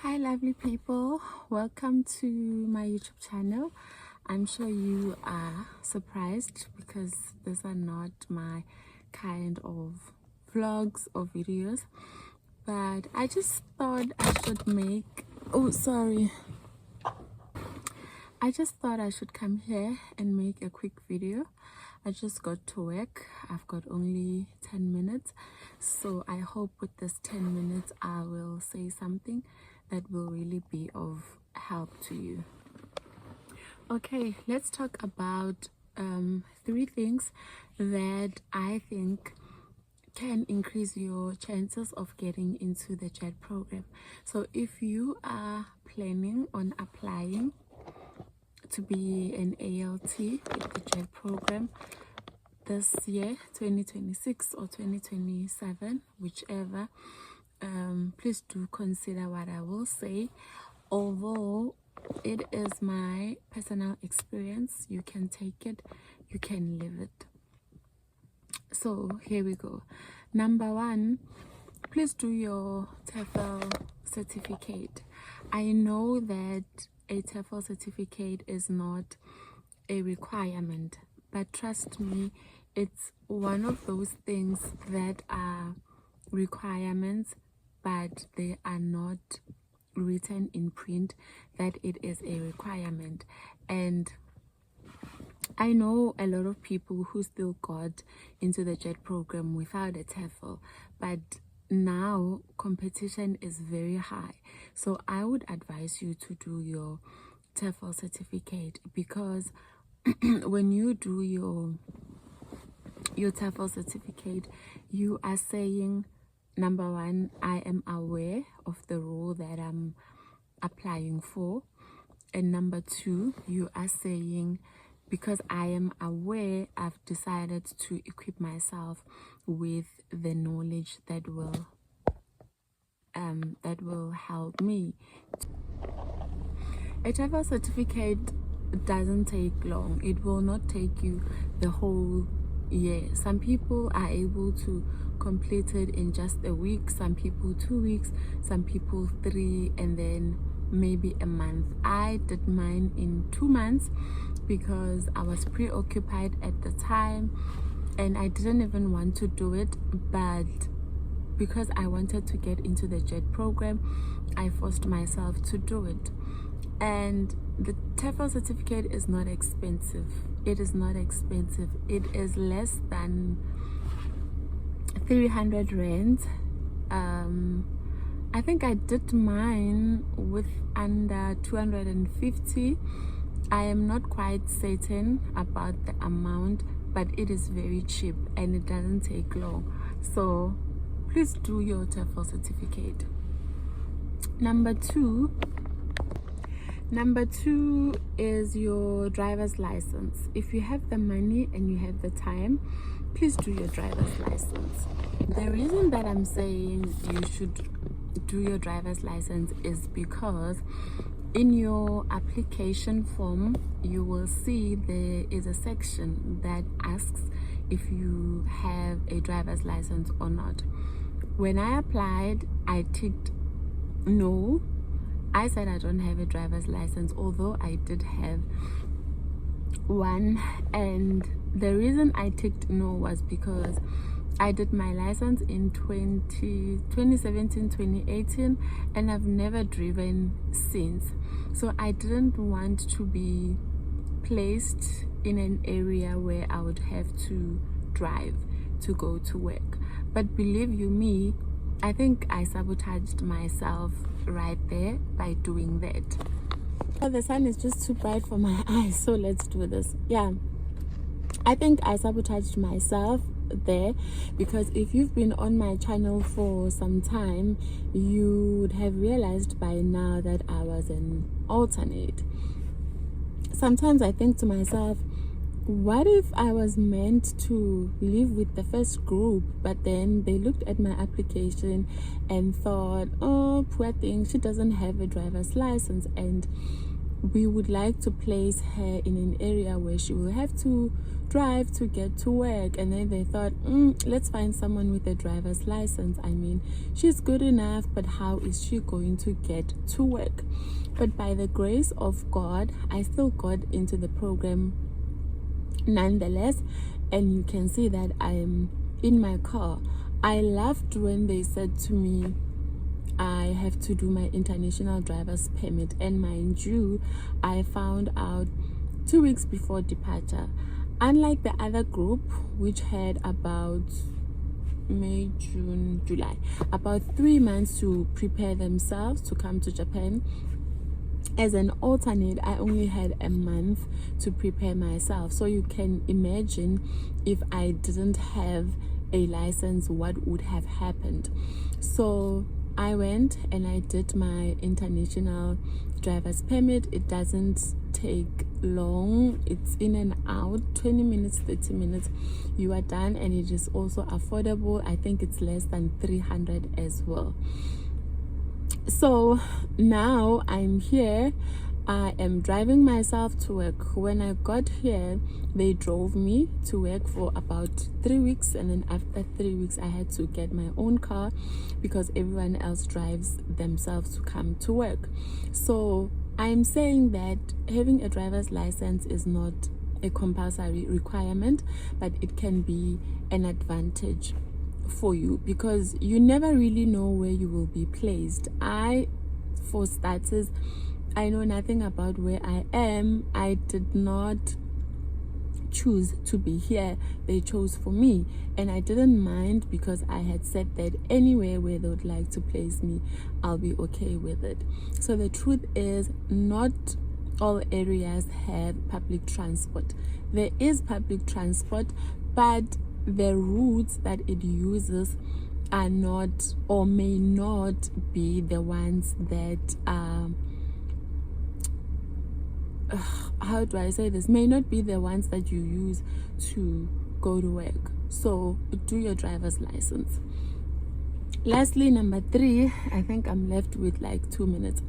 Hi lovely people, welcome to my YouTube channel. I'm sure you are surprised because these are not my kind of vlogs or videos, but I just thought I should come here and make a quick video. I just got to work. I've got only 10 minutes, so I hope with this 10 minutes I will say something that will really be of help to you. Okay, let's talk about 3 things that I think can increase your chances of getting into the JET program. So if you are planning on applying to be an ALT with the JET program this year, 2026 or 2027, whichever, please do consider what I will say. Although it is my personal experience, you can take it, you can live it. So here we go. Number 1, please do your TEFL certificate. I know that a TEFL certificate is not a requirement, but trust me, it's one of those things that are requirements, but they are not written in print that it is a requirement. And I know a lot of people who still got into the JET program without a TEFL, but now competition is very high. So I would advise you to do your TEFL certificate, because when you do your TEFL certificate, you are saying, number 1, I am aware of the role that I'm applying for. And number 2, you are saying, because I am aware, I've decided to equip myself with the knowledge that will help me. A TEFL certificate doesn't take long. It will not take you the whole year. Some people are able to complete it in just a week, some people 2 weeks, some people 3, and then maybe a month. I did mine in 2 months because I was preoccupied at the time and I didn't even want to do it, but because I wanted to get into the JET program, I forced myself to do it. And the TEFL certificate is not expensive. It is not expensive. It is less than 300 rand. I think I did mine with under 250. I am not quite certain about the amount, but it is very cheap and it doesn't take long. So please do your TEFL certificate. Number two is your driver's license. If you have the money and you have the time, please do your driver's license. The reason that I'm saying you should do your driver's license is because in your application form, you will see there is a section that asks if you have a driver's license or not. When I applied, I ticked no. I said I don't have a driver's license, although I did have one. And the reason I ticked no was because I did my license in 2017, 2018, and I've never driven since. So I didn't want to be placed in an area where I would have to drive to go to work. But believe you me, I think I sabotaged myself right there by doing that. Oh, the sun is just too bright for my eyes, so let's do this. Yeah, I think I sabotaged myself there, because if you've been on my channel for some time, you would have realized by now that I was an alternate. Sometimes I think to myself, what if I was meant to live with the first group, but then they looked at my application and thought, oh, poor thing, she doesn't have a driver's license. And we would like to place her in an area where she will have to drive to get to work. And then they thought, let's find someone with a driver's license. I mean, she's good enough, but how is she going to get to work? But by the grace of God, I still got into the program nonetheless, and you can see that I am in my car. I laughed when they said to me, I have to do my international driver's permit, and mind you, I found out 2 weeks before departure. Unlike the other group, which had about May, June, July, about 3 months to prepare themselves to come to Japan, as an alternate, I only had a month to prepare myself. So you can imagine, if I didn't have a license, what would have happened. So I went and I did my international driver's permit. It doesn't take long, it's in and out, 20 minutes, 30 minutes, you are done. And it is also affordable. I think it's less than 300 as well. So now I'm here. I am driving myself to work. When I got here, they drove me to work for about 3 weeks, and then after 3 weeks I had to get my own car because everyone else drives themselves to come to work. So I'm saying that having a driver's license is not a compulsory requirement, but it can be an advantage for you because you never really know where you will be placed. For starters, I know nothing about where I am. I did not choose to be here. They chose for me, and I didn't mind because I had said that anywhere where they would like to place me, I'll be okay with it. So the truth is, not all areas have public transport. There is public transport, but the routes that it uses are not, or may not be, the ones that how do I say this, may not be the ones that you use to go to work. So do your driver's license. Lastly, number 3, I think I'm left with like 2 minutes.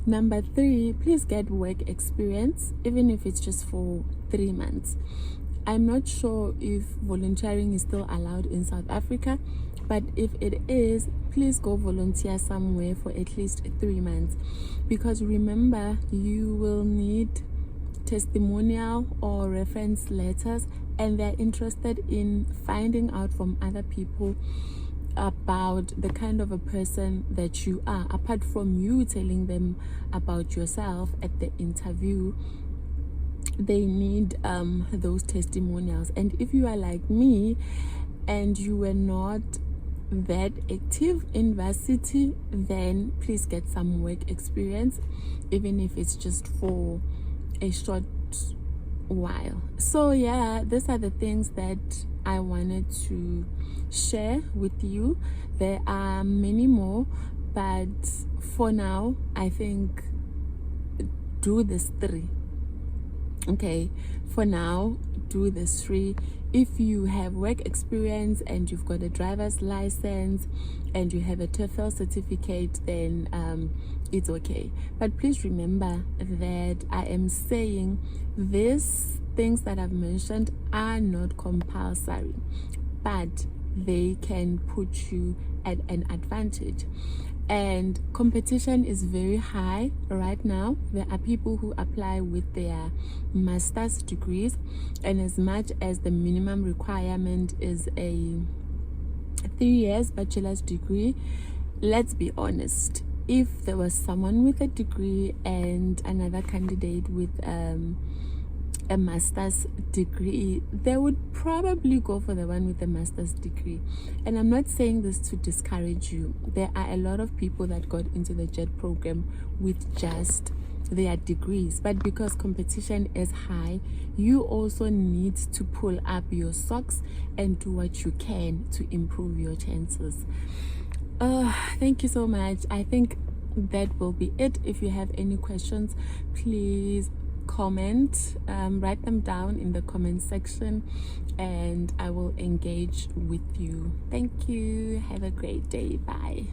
Number 3, please get work experience, even if it's just for 3 months. I'm not sure if volunteering is still allowed in South Africa, but if it is, please go volunteer somewhere for at least 3 months, because remember, you will need testimonial or reference letters, and they're interested in finding out from other people about the kind of a person that you are, apart from you telling them about yourself at the interview. They need those testimonials. And if you are like me and you were not that active in varsity, then please get some work experience, even if it's just for a short while. So yeah, these are the things that I wanted to share with you. There are many more, but for now I think do this 3. Okay, for now do this 3. If you have work experience and you've got a driver's license and you have a TOEFL certificate, then it's okay. But please remember that I am saying these things that I've mentioned are not compulsory, but they can put you at an advantage. And competition is very high right now. There are people who apply with their master's degrees, and as much as the minimum requirement is a 3 years bachelor's degree, let's be honest, if there was someone with a degree and another candidate with a master's degree, they would probably go for the one with the master's degree. And I'm not saying this to discourage you. There are a lot of people that got into the JET program with just their degrees, but because competition is high, you also need to pull up your socks and do what you can to improve your chances. Thank you so much. I think that will be it. If you have any questions, please comment, write them down in the comment section, and I will engage with you. Thank you. Have a great day. Bye.